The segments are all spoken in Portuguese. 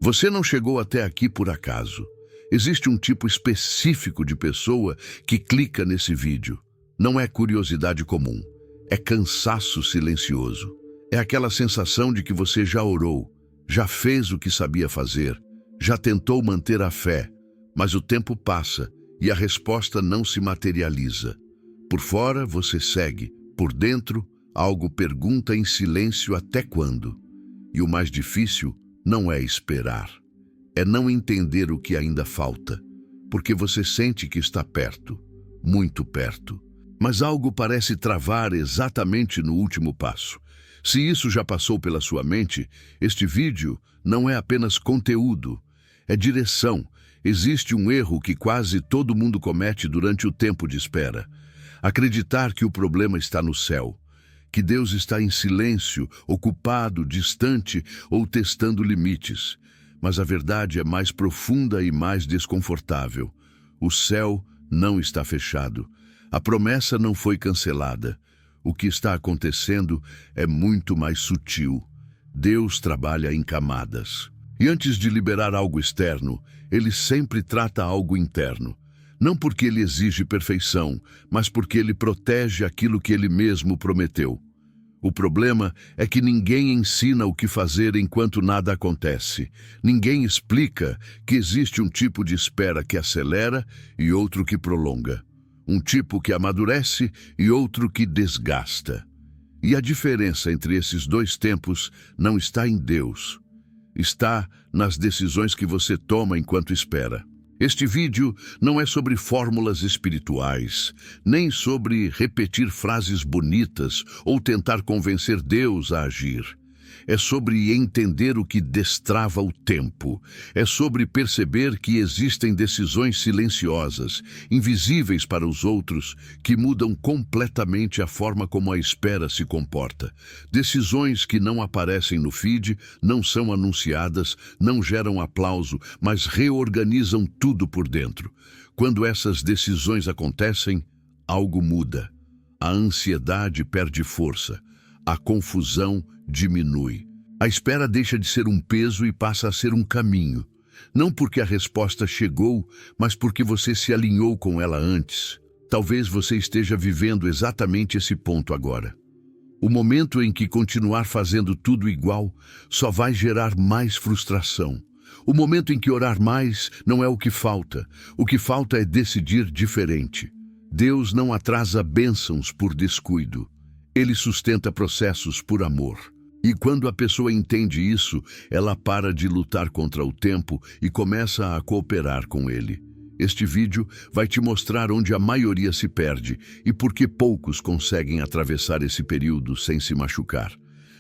Você não chegou até aqui por acaso. Existe um tipo específico de pessoa que clica nesse vídeo. Não é curiosidade comum, é cansaço silencioso. É aquela sensação de que você já orou, já fez o que sabia fazer, já tentou manter a fé, mas o tempo passa e a resposta não se materializa. Por fora você segue, por dentro algo pergunta em silêncio até quando. E o mais difícil não é esperar, é não entender o que ainda falta, porque você sente que está perto, muito perto. Mas algo parece travar exatamente no último passo. Se isso já passou pela sua mente, este vídeo não é apenas conteúdo, é direção. Existe um erro que quase todo mundo comete durante o tempo de espera: acreditar que o problema está no céu, que Deus está em silêncio, ocupado, distante ou testando limites. Mas a verdade é mais profunda e mais desconfortável. O céu não está fechado. A promessa não foi cancelada. O que está acontecendo é muito mais sutil. Deus trabalha em camadas. E antes de liberar algo externo, Ele sempre trata algo interno. Não porque Ele exige perfeição, mas porque Ele protege aquilo que Ele mesmo prometeu. O problema é que ninguém ensina o que fazer enquanto nada acontece. Ninguém explica que existe um tipo de espera que acelera e outro que prolonga. Um tipo que amadurece e outro que desgasta. E a diferença entre esses dois tempos não está em Deus. Está nas decisões que você toma enquanto espera. Este vídeo não é sobre fórmulas espirituais, nem sobre repetir frases bonitas ou tentar convencer Deus a agir. É sobre entender o que destrava o tempo. É sobre perceber que existem decisões silenciosas, invisíveis para os outros, que mudam completamente a forma como a espera se comporta. Decisões que não aparecem no feed, não são anunciadas, não geram aplauso, mas reorganizam tudo por dentro. Quando essas decisões acontecem, algo muda. A ansiedade perde força. A confusão diminui. A espera deixa de ser um peso e passa a ser um caminho. Não porque a resposta chegou, mas porque você se alinhou com ela antes. Talvez você esteja vivendo exatamente esse ponto agora. O momento em que continuar fazendo tudo igual só vai gerar mais frustração. O momento em que orar mais não é o que falta. O que falta é decidir diferente. Deus não atrasa bênçãos por descuido. Ele sustenta processos por amor. E quando a pessoa entende isso, ela para de lutar contra o tempo e começa a cooperar com ele. Este vídeo vai te mostrar onde a maioria se perde e por que poucos conseguem atravessar esse período sem se machucar.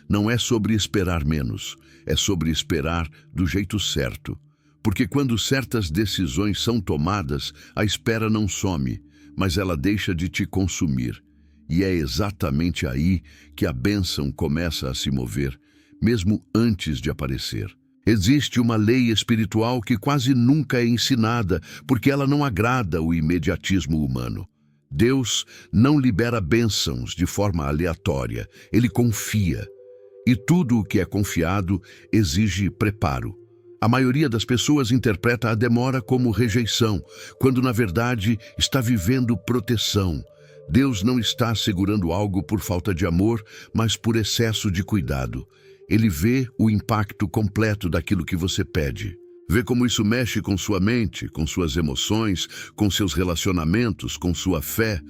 Não é sobre esperar menos, é sobre esperar do jeito certo. Porque quando certas decisões são tomadas, a espera não some, mas ela deixa de te consumir. E é exatamente aí que a bênção começa a se mover, mesmo antes de aparecer. Existe uma lei espiritual que quase nunca é ensinada, porque ela não agrada o imediatismo humano. Deus não libera bênçãos de forma aleatória, Ele confia. E tudo o que é confiado exige preparo. A maioria das pessoas interpreta a demora como rejeição, quando na verdade está vivendo proteção. Deus não está segurando algo por falta de amor, mas por excesso de cuidado. Ele vê o impacto completo daquilo que você pede. Vê como isso mexe com sua mente, com suas emoções, com seus relacionamentos, com sua fé.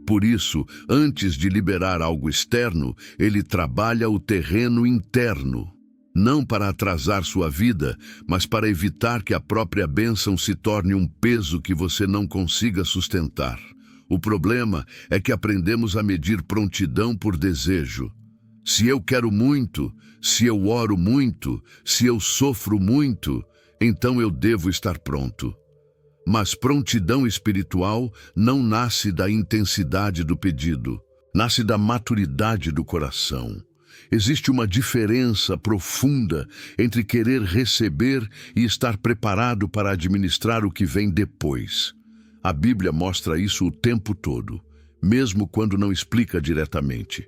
Por isso, antes de liberar algo externo, Ele trabalha o terreno interno. Não para atrasar sua vida, mas para evitar que a própria bênção se torne um peso que você não consiga sustentar. O problema é que aprendemos a medir prontidão por desejo. Se eu quero muito, se eu oro muito, se eu sofro muito, então eu devo estar pronto. Mas prontidão espiritual não nasce da intensidade do pedido, nasce da maturidade do coração. Existe uma diferença profunda entre querer receber e estar preparado para administrar o que vem depois. A Bíblia mostra isso o tempo todo, mesmo quando não explica diretamente.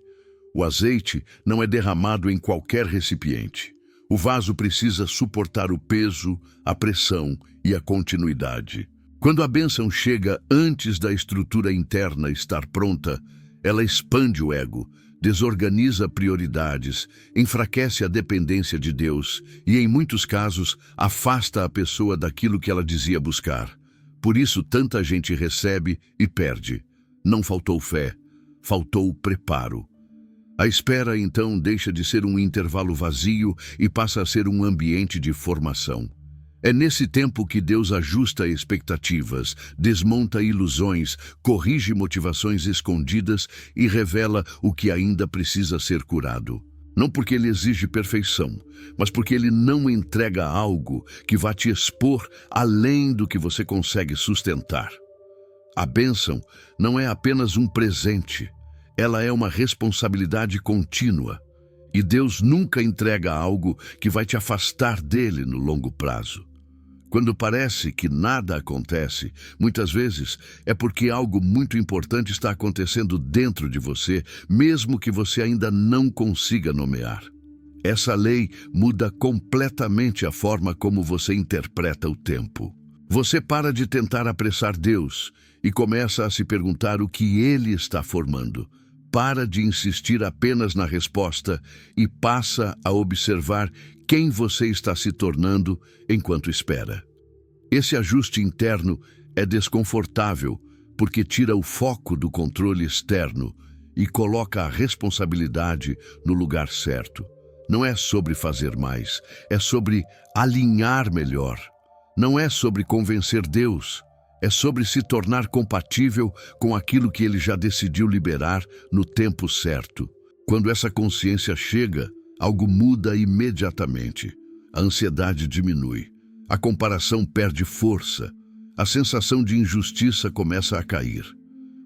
O azeite não é derramado em qualquer recipiente. O vaso precisa suportar o peso, a pressão e a continuidade. Quando a bênção chega antes da estrutura interna estar pronta, ela expande o ego, desorganiza prioridades, enfraquece a dependência de Deus e, em muitos casos, afasta a pessoa daquilo que ela dizia buscar. Por isso, tanta gente recebe e perde. Não faltou fé, faltou preparo. A espera, então, deixa de ser um intervalo vazio e passa a ser um ambiente de formação. É nesse tempo que Deus ajusta expectativas, desmonta ilusões, corrige motivações escondidas e revela o que ainda precisa ser curado. Não porque Ele exige perfeição, mas porque Ele não entrega algo que vá te expor além do que você consegue sustentar. A bênção não é apenas um presente, ela é uma responsabilidade contínua. E Deus nunca entrega algo que vai te afastar dele no longo prazo. Quando parece que nada acontece, muitas vezes é porque algo muito importante está acontecendo dentro de você, mesmo que você ainda não consiga nomear. Essa lei muda completamente a forma como você interpreta o tempo. Você para de tentar apressar Deus e começa a se perguntar o que Ele está formando. Para de insistir apenas na resposta e passa a observar quem você está se tornando enquanto espera. Esse ajuste interno é desconfortável porque tira o foco do controle externo e coloca a responsabilidade no lugar certo. Não é sobre fazer mais, é sobre alinhar melhor. Não é sobre convencer Deus, é sobre se tornar compatível com aquilo que Ele já decidiu liberar no tempo certo. Quando essa consciência chega, algo muda imediatamente. A ansiedade diminui, a comparação perde força, a sensação de injustiça começa a cair.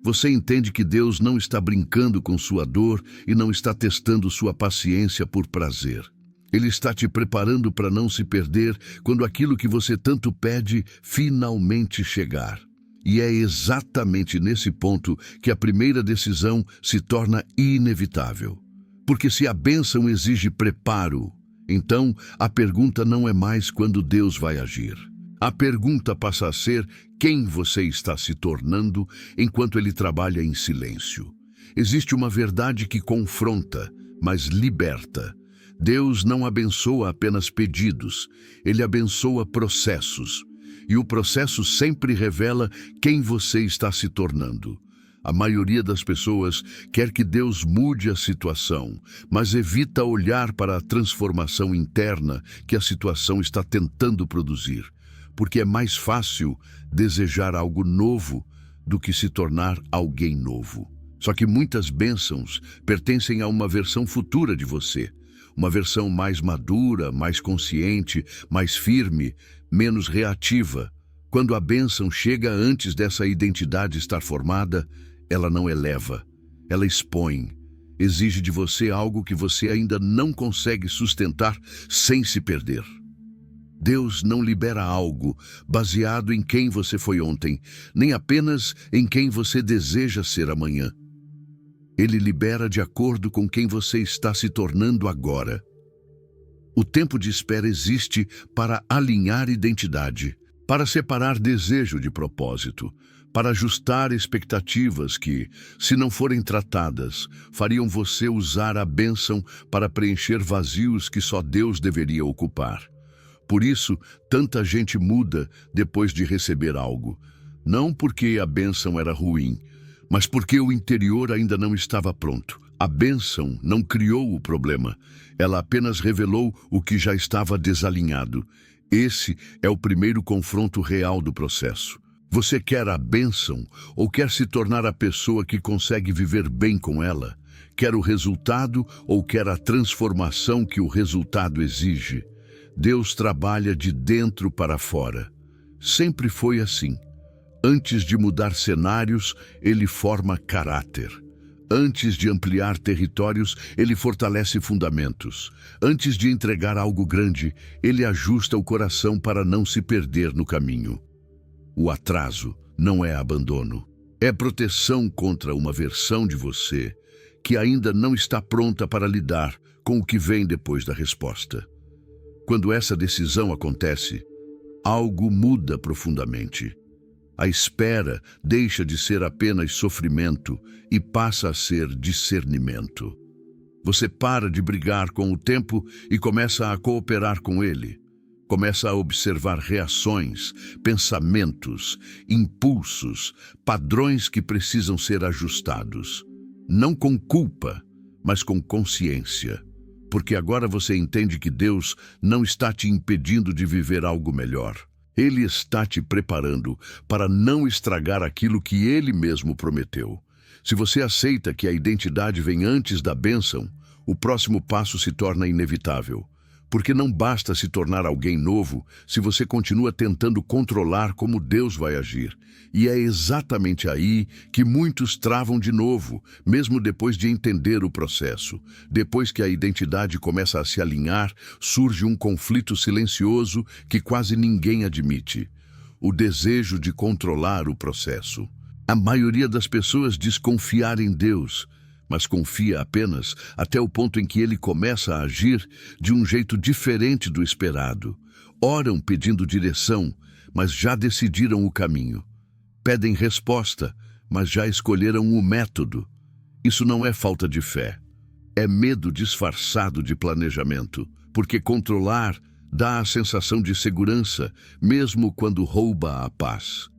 Você entende que Deus não está brincando com sua dor e não está testando sua paciência por prazer. Ele está te preparando para não se perder quando aquilo que você tanto pede finalmente chegar. E é exatamente nesse ponto que a primeira decisão se torna inevitável. Porque se a bênção exige preparo, então a pergunta não é mais quando Deus vai agir. A pergunta passa a ser quem você está se tornando enquanto Ele trabalha em silêncio. Existe uma verdade que confronta, mas liberta. Deus não abençoa apenas pedidos, Ele abençoa processos. E o processo sempre revela quem você está se tornando. A maioria das pessoas quer que Deus mude a situação, mas evita olhar para a transformação interna que a situação está tentando produzir, porque é mais fácil desejar algo novo do que se tornar alguém novo. Só que muitas bênçãos pertencem a uma versão futura de você. Uma versão mais madura, mais consciente, mais firme, menos reativa. Quando a bênção chega antes dessa identidade estar formada, ela não eleva, ela expõe. Exige de você algo que você ainda não consegue sustentar sem se perder. Deus não libera algo baseado em quem você foi ontem, nem apenas em quem você deseja ser amanhã. Ele libera de acordo com quem você está se tornando agora. O tempo de espera existe para alinhar identidade, para separar desejo de propósito, para ajustar expectativas que, se não forem tratadas, fariam você usar a bênção para preencher vazios que só Deus deveria ocupar. Por isso, tanta gente muda depois de receber algo, não porque a bênção era ruim, mas porque o interior ainda não estava pronto. A bênção não criou o problema, ela apenas revelou o que já estava desalinhado. Esse é o primeiro confronto real do processo. Você quer a bênção ou quer se tornar a pessoa que consegue viver bem com ela? Quer o resultado ou quer a transformação que o resultado exige? Deus trabalha de dentro para fora. Sempre foi assim. Antes de mudar cenários, Ele forma caráter. Antes de ampliar territórios, Ele fortalece fundamentos. Antes de entregar algo grande, Ele ajusta o coração para não se perder no caminho. O atraso não é abandono. É proteção contra uma versão de você que ainda não está pronta para lidar com o que vem depois da resposta. Quando essa decisão acontece, algo muda profundamente. A espera deixa de ser apenas sofrimento e passa a ser discernimento. Você para de brigar com o tempo e começa a cooperar com ele. Começa a observar reações, pensamentos, impulsos, padrões que precisam ser ajustados. Não com culpa, mas com consciência. Porque agora você entende que Deus não está te impedindo de viver algo melhor. Ele está te preparando para não estragar aquilo que Ele mesmo prometeu. Se você aceita que a identidade vem antes da bênção, o próximo passo se torna inevitável. Porque não basta se tornar alguém novo se você continua tentando controlar como Deus vai agir. E é exatamente aí que muitos travam de novo, mesmo depois de entender o processo. Depois que a identidade começa a se alinhar, surge um conflito silencioso que quase ninguém admite: o desejo de controlar o processo. A maioria das pessoas diz confiar em Deus, mas confia apenas até o ponto em que ele começa a agir de um jeito diferente do esperado. Oram pedindo direção, mas já decidiram o caminho. Pedem resposta, mas já escolheram o método. Isso não é falta de fé. É medo disfarçado de planejamento, porque controlar dá a sensação de segurança, mesmo quando rouba a paz.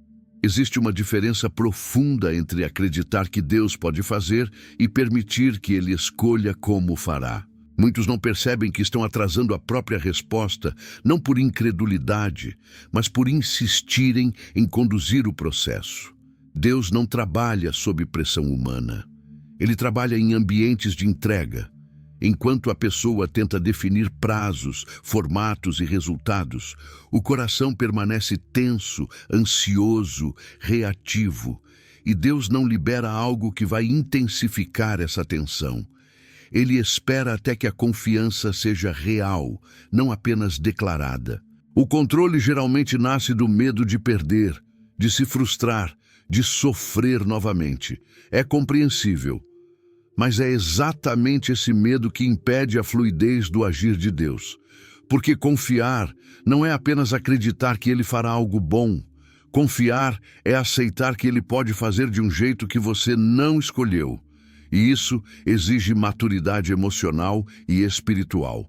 Existe uma diferença profunda entre acreditar que Deus pode fazer e permitir que Ele escolha como fará. Muitos não percebem que estão atrasando a própria resposta, não por incredulidade, mas por insistirem em conduzir o processo. Deus não trabalha sob pressão humana. Ele trabalha em ambientes de entrega. Enquanto a pessoa tenta definir prazos, formatos e resultados, o coração permanece tenso, ansioso, reativo. E Deus não libera algo que vai intensificar essa tensão. Ele espera até que a confiança seja real, não apenas declarada. O controle geralmente nasce do medo de perder, de se frustrar, de sofrer novamente. É compreensível. Mas é exatamente esse medo que impede a fluidez do agir de Deus. Porque confiar não é apenas acreditar que Ele fará algo bom. Confiar é aceitar que Ele pode fazer de um jeito que você não escolheu. E isso exige maturidade emocional e espiritual.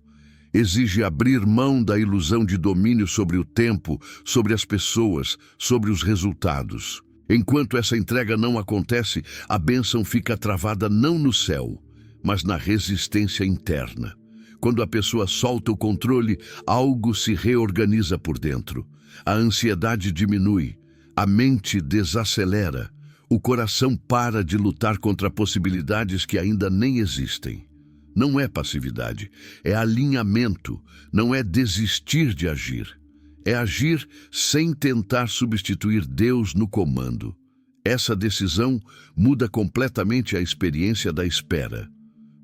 Exige abrir mão da ilusão de domínio sobre o tempo, sobre as pessoas, sobre os resultados. Enquanto essa entrega não acontece, a bênção fica travada não no céu, mas na resistência interna. Quando a pessoa solta o controle, algo se reorganiza por dentro. A ansiedade diminui, a mente desacelera, o coração para de lutar contra possibilidades que ainda nem existem. Não é passividade, é alinhamento, não é desistir de agir. É agir sem tentar substituir Deus no comando. Essa decisão muda completamente a experiência da espera.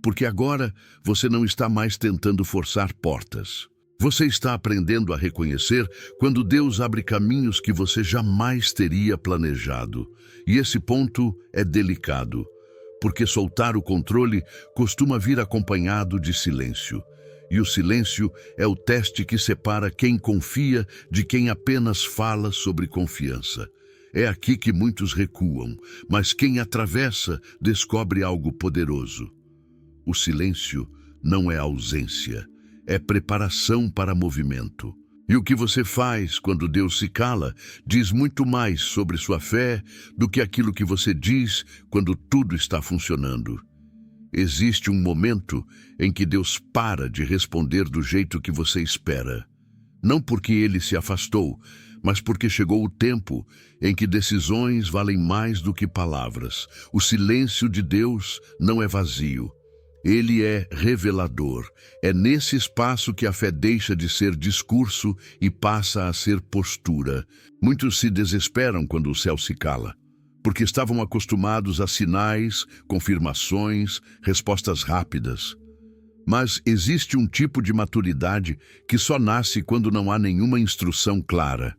Porque agora você não está mais tentando forçar portas. Você está aprendendo a reconhecer quando Deus abre caminhos que você jamais teria planejado. E esse ponto é delicado, porque soltar o controle costuma vir acompanhado de silêncio. E o silêncio é o teste que separa quem confia de quem apenas fala sobre confiança. É aqui que muitos recuam, mas quem atravessa descobre algo poderoso. O silêncio não é ausência, é preparação para movimento. E o que você faz quando Deus se cala diz muito mais sobre sua fé do que aquilo que você diz quando tudo está funcionando. Existe um momento em que Deus para de responder do jeito que você espera. Não porque Ele se afastou, mas porque chegou o tempo em que decisões valem mais do que palavras. O silêncio de Deus não é vazio. Ele é revelador. É nesse espaço que a fé deixa de ser discurso e passa a ser postura. Muitos se desesperam quando o céu se cala, porque estavam acostumados a sinais, confirmações, respostas rápidas. Mas existe um tipo de maturidade que só nasce quando não há nenhuma instrução clara,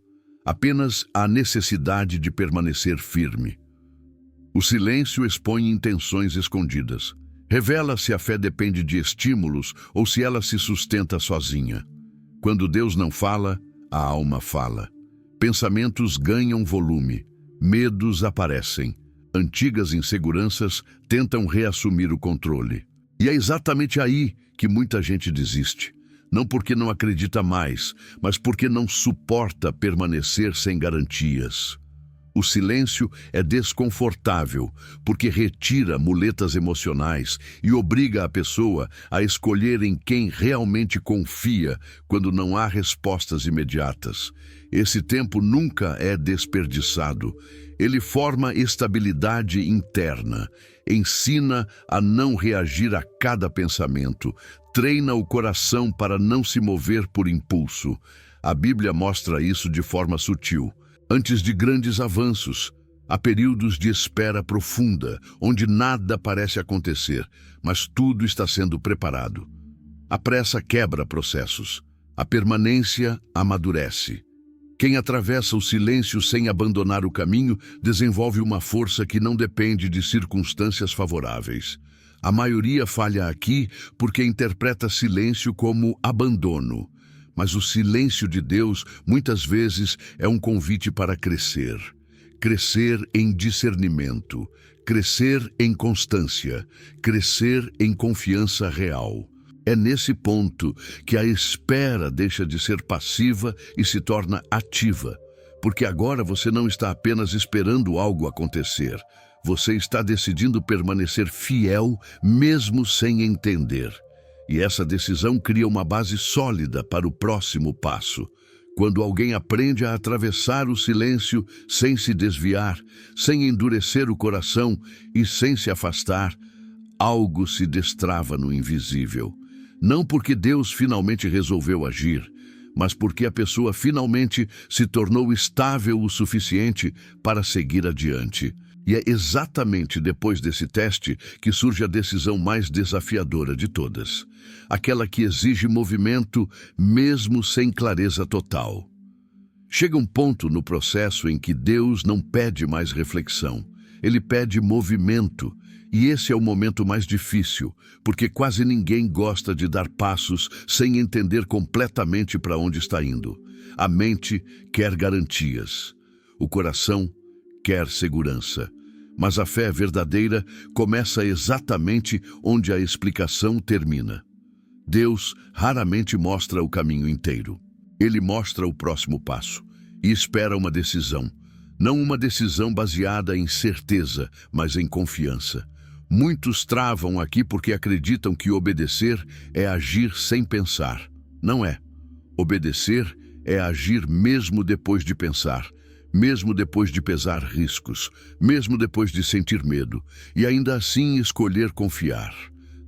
apenas a necessidade de permanecer firme. O silêncio expõe intenções escondidas. Revela se a fé depende de estímulos ou se ela se sustenta sozinha. Quando Deus não fala, a alma fala. Pensamentos ganham volume, medos aparecem, antigas inseguranças tentam reassumir o controle. E é exatamente aí que muita gente desiste. Não porque não acredita mais, mas porque não suporta permanecer sem garantias. O silêncio é desconfortável, porque retira muletas emocionais e obriga a pessoa a escolher em quem realmente confia quando não há respostas imediatas. Esse tempo nunca é desperdiçado. Ele forma estabilidade interna, ensina a não reagir a cada pensamento, treina o coração para não se mover por impulso. A Bíblia mostra isso de forma sutil. Antes de grandes avanços, há períodos de espera profunda, onde nada parece acontecer, mas tudo está sendo preparado. A pressa quebra processos, a permanência amadurece. Quem atravessa o silêncio sem abandonar o caminho desenvolve uma força que não depende de circunstâncias favoráveis. A maioria falha aqui porque interpreta silêncio como abandono. Mas o silêncio de Deus, muitas vezes, é um convite para crescer. Crescer em discernimento, crescer em constância, crescer em confiança real. É nesse ponto que a espera deixa de ser passiva e se torna ativa. Porque agora você não está apenas esperando algo acontecer. Você está decidindo permanecer fiel, mesmo sem entender. E essa decisão cria uma base sólida para o próximo passo. Quando alguém aprende a atravessar o silêncio sem se desviar, sem endurecer o coração e sem se afastar, algo se destrava no invisível. Não porque Deus finalmente resolveu agir, mas porque a pessoa finalmente se tornou estável o suficiente para seguir adiante. E é exatamente depois desse teste que surge a decisão mais desafiadora de todas. Aquela que exige movimento mesmo sem clareza total. Chega um ponto no processo em que Deus não pede mais reflexão. Ele pede movimento. E esse é o momento mais difícil, porque quase ninguém gosta de dar passos sem entender completamente para onde está indo. A mente quer garantias. O coração quer segurança. Mas a fé verdadeira começa exatamente onde a explicação termina. Deus raramente mostra o caminho inteiro. Ele mostra o próximo passo e espera uma decisão. Não uma decisão baseada em certeza, mas em confiança. Muitos travam aqui porque acreditam que obedecer é agir sem pensar. Não é. Obedecer é agir mesmo depois de pensar. Mesmo depois de pesar riscos, mesmo depois de sentir medo, e ainda assim escolher confiar.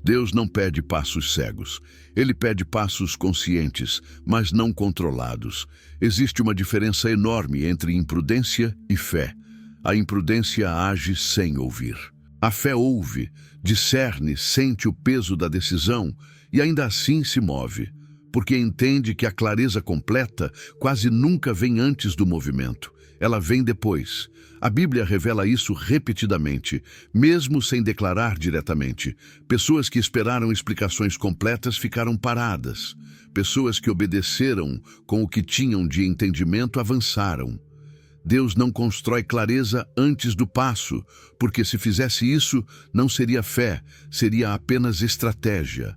Deus não pede passos cegos. Ele pede passos conscientes, mas não controlados. Existe uma diferença enorme entre imprudência e fé. A imprudência age sem ouvir. A fé ouve, discerne, sente o peso da decisão e ainda assim se move, porque entende que a clareza completa quase nunca vem antes do movimento. Ela vem depois. A Bíblia revela isso repetidamente, mesmo sem declarar diretamente. Pessoas que esperaram explicações completas ficaram paradas. Pessoas que obedeceram com o que tinham de entendimento avançaram. Deus não constrói clareza antes do passo, porque se fizesse isso, não seria fé, seria apenas estratégia.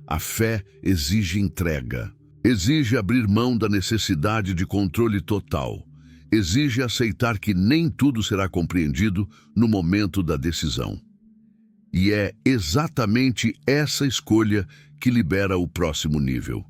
A fé exige entrega. Exige abrir mão da necessidade de controle total. Exige aceitar que nem tudo será compreendido no momento da decisão. E é exatamente essa escolha que libera o próximo nível.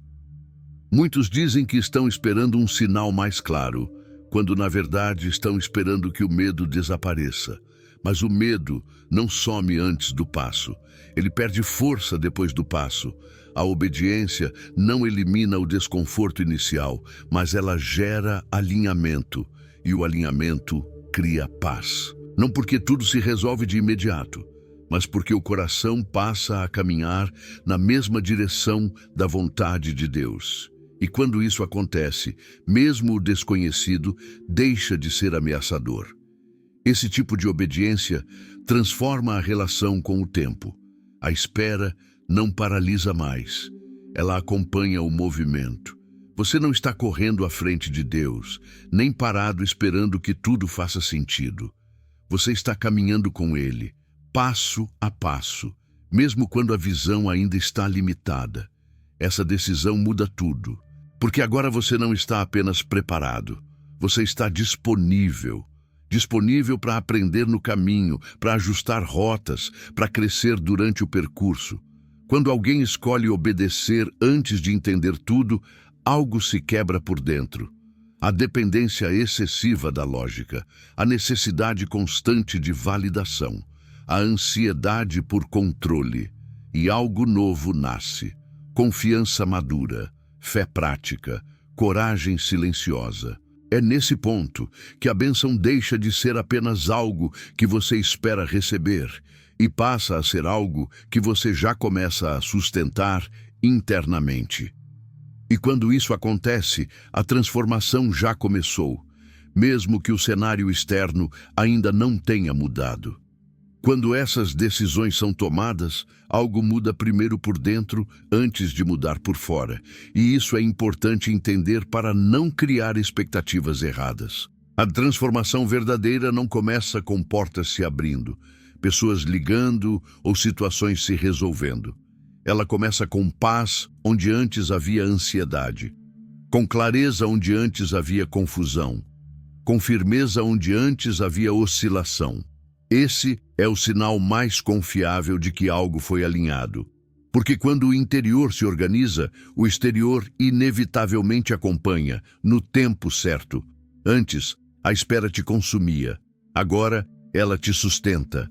Muitos dizem que estão esperando um sinal mais claro, quando na verdade estão esperando que o medo desapareça. Mas o medo não some antes do passo. Ele perde força depois do passo. A obediência não elimina o desconforto inicial, mas ela gera alinhamento. E o alinhamento cria paz. Não porque tudo se resolve de imediato, mas porque o coração passa a caminhar na mesma direção da vontade de Deus. E quando isso acontece, mesmo o desconhecido deixa de ser ameaçador. Esse tipo de obediência transforma a relação com o tempo. A espera não paralisa mais. Ela acompanha o movimento. Você não está correndo à frente de Deus, nem parado esperando que tudo faça sentido. Você está caminhando com Ele, passo a passo, mesmo quando a visão ainda está limitada. Essa decisão muda tudo, porque agora você não está apenas preparado, você está disponível para aprender no caminho, para ajustar rotas, para crescer durante o percurso. Quando alguém escolhe obedecer antes de entender tudo, algo se quebra por dentro. A dependência excessiva da lógica, a necessidade constante de validação, a ansiedade por controle, e algo novo nasce. Confiança madura, fé prática, coragem silenciosa. É nesse ponto que a bênção deixa de ser apenas algo que você espera receber e passa a ser algo que você já começa a sustentar internamente. E quando isso acontece, a transformação já começou, mesmo que o cenário externo ainda não tenha mudado. Quando essas decisões são tomadas, algo muda primeiro por dentro antes de mudar por fora. E isso é importante entender para não criar expectativas erradas. A transformação verdadeira não começa com portas se abrindo, pessoas ligando ou situações se resolvendo. Ela começa com paz onde antes havia ansiedade, com clareza onde antes havia confusão, com firmeza onde antes havia oscilação. Esse é o sinal mais confiável de que algo foi alinhado. Porque quando o interior se organiza, o exterior inevitavelmente acompanha, no tempo certo. Antes, a espera te consumia. Agora, ela te sustenta.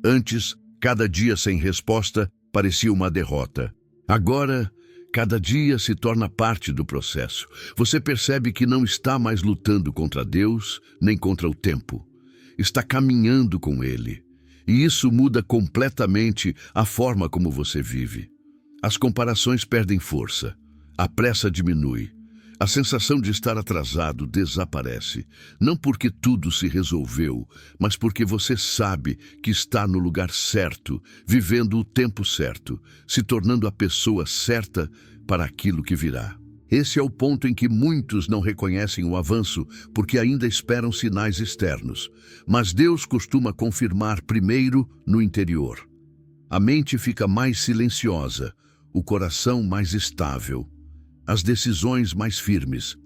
Antes, cada dia sem resposta parecia uma derrota. Agora, cada dia se torna parte do processo. Você percebe que não está mais lutando contra Deus, nem contra o tempo. Está caminhando com Ele. E isso muda completamente a forma como você vive. As comparações perdem força. A pressa diminui. A sensação de estar atrasado desaparece. Não porque tudo se resolveu, mas porque você sabe que está no lugar certo, vivendo o tempo certo, se tornando a pessoa certa para aquilo que virá. Esse é o ponto em que muitos não reconhecem o avanço porque ainda esperam sinais externos. Mas Deus costuma confirmar primeiro no interior. A mente fica mais silenciosa, o coração mais estável, as decisões mais firmes.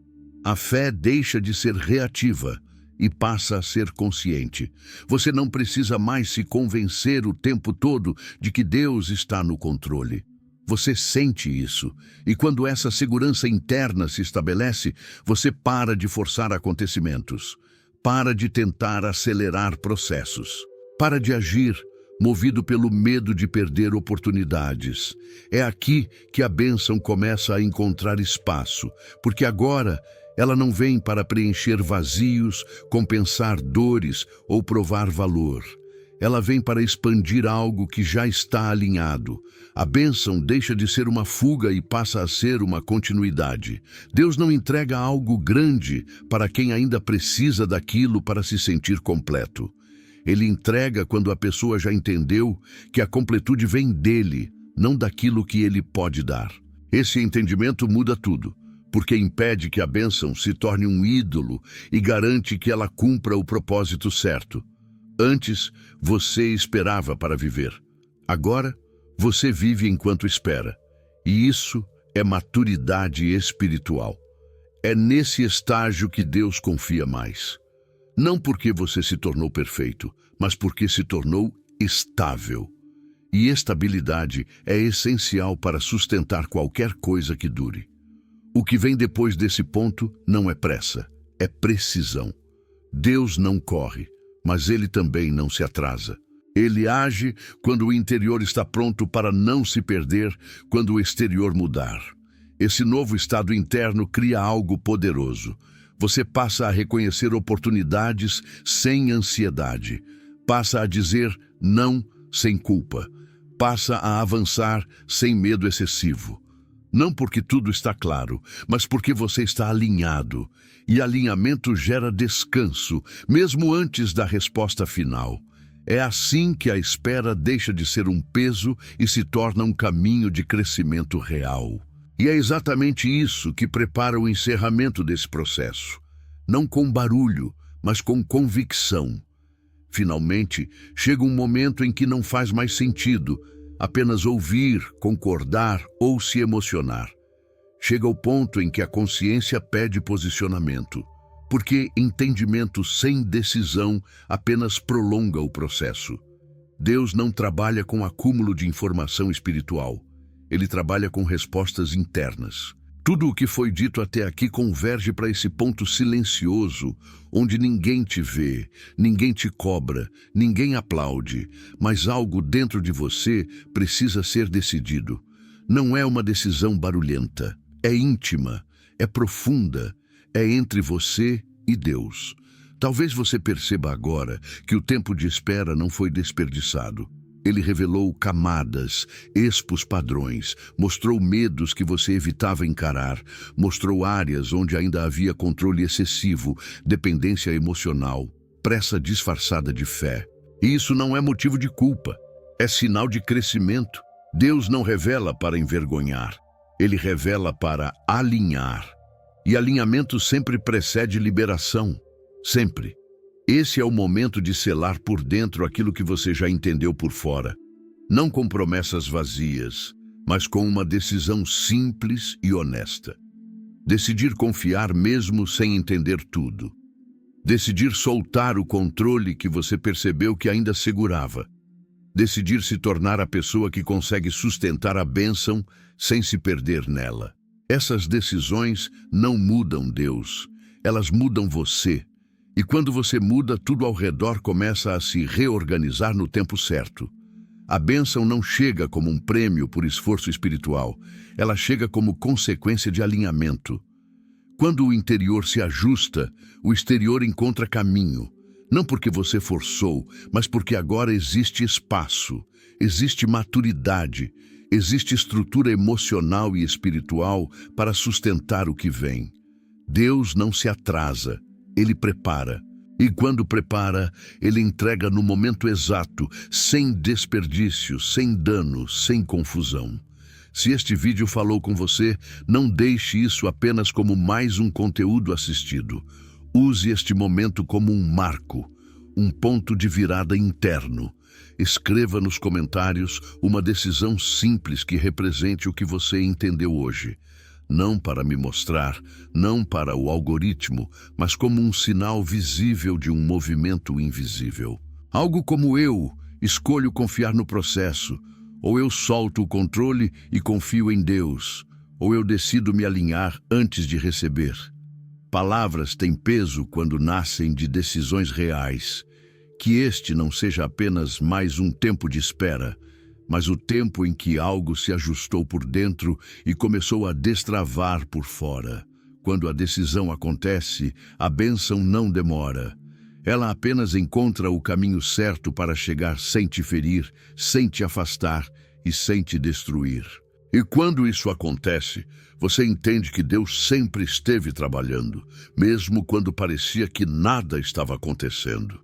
A fé deixa de ser reativa e passa a ser consciente. Você não precisa mais se convencer o tempo todo de que Deus está no controle. Você sente isso, e quando essa segurança interna se estabelece, você para de forçar acontecimentos, para de tentar acelerar processos, para de agir movido pelo medo de perder oportunidades. É aqui que a bênção começa a encontrar espaço, porque agora ela não vem para preencher vazios, compensar dores ou provar valor. Ela vem para expandir algo que já está alinhado. A bênção deixa de ser uma fuga e passa a ser uma continuidade. Deus não entrega algo grande para quem ainda precisa daquilo para se sentir completo. Ele entrega quando a pessoa já entendeu que a completude vem dele, não daquilo que ele pode dar. Esse entendimento muda tudo, porque impede que a bênção se torne um ídolo e garante que ela cumpra o propósito certo. Antes, você esperava para viver. Agora, você vive enquanto espera. E isso é maturidade espiritual. É nesse estágio que Deus confia mais. Não porque você se tornou perfeito, mas porque se tornou estável. E estabilidade é essencial para sustentar qualquer coisa que dure. O que vem depois desse ponto não é pressa, é precisão. Deus não corre, mas Ele também não se atrasa. Ele age quando o interior está pronto para não se perder quando o exterior mudar. Esse novo estado interno cria algo poderoso. Você passa a reconhecer oportunidades sem ansiedade. Passa a dizer não sem culpa. Passa a avançar sem medo excessivo. Não porque tudo está claro, mas porque você está alinhado. E alinhamento gera descanso, mesmo antes da resposta final. É assim que a espera deixa de ser um peso e se torna um caminho de crescimento real. E é exatamente isso que prepara o encerramento desse processo. Não com barulho, mas com convicção. Finalmente, chega um momento em que não faz mais sentido apenas ouvir, concordar ou se emocionar. Chega o ponto em que a consciência pede posicionamento, porque entendimento sem decisão apenas prolonga o processo. Deus não trabalha com acúmulo de informação espiritual. Ele trabalha com respostas internas. Tudo o que foi dito até aqui converge para esse ponto silencioso, onde ninguém te vê, ninguém te cobra, ninguém aplaude, mas algo dentro de você precisa ser decidido. Não é uma decisão barulhenta, é íntima, é profunda, é entre você e Deus. Talvez você perceba agora que o tempo de espera não foi desperdiçado. Ele revelou camadas, expôs padrões, mostrou medos que você evitava encarar, mostrou áreas onde ainda havia controle excessivo, dependência emocional, pressa disfarçada de fé. E isso não é motivo de culpa, é sinal de crescimento. Deus não revela para envergonhar, Ele revela para alinhar. E alinhamento sempre precede liberação, sempre. Esse é o momento de selar por dentro aquilo que você já entendeu por fora. Não com promessas vazias, mas com uma decisão simples e honesta. Decidir confiar mesmo sem entender tudo. Decidir soltar o controle que você percebeu que ainda segurava. Decidir se tornar a pessoa que consegue sustentar a bênção sem se perder nela. Essas decisões não mudam Deus, elas mudam você. E quando você muda, tudo ao redor começa a se reorganizar no tempo certo. A bênção não chega como um prêmio por esforço espiritual, ela chega como consequência de alinhamento. Quando o interior se ajusta, o exterior encontra caminho. Não porque você forçou, mas porque agora existe espaço, existe maturidade, existe estrutura emocional e espiritual para sustentar o que vem. Deus não se atrasa. Ele prepara. E quando prepara, Ele entrega no momento exato, sem desperdício, sem dano, sem confusão. Se este vídeo falou com você, não deixe isso apenas como mais um conteúdo assistido. Use este momento como um marco, um ponto de virada interno. Escreva nos comentários uma decisão simples que represente o que você entendeu hoje. Não para me mostrar, não para o algoritmo, mas como um sinal visível de um movimento invisível. Algo como eu escolho confiar no processo, ou eu solto o controle e confio em Deus, ou eu decido me alinhar antes de receber. Palavras têm peso quando nascem de decisões reais. Que este não seja apenas mais um tempo de espera, mas o tempo em que algo se ajustou por dentro e começou a destravar por fora. Quando a decisão acontece, a bênção não demora. Ela apenas encontra o caminho certo para chegar sem te ferir, sem te afastar e sem te destruir. E quando isso acontece, você entende que Deus sempre esteve trabalhando, mesmo quando parecia que nada estava acontecendo.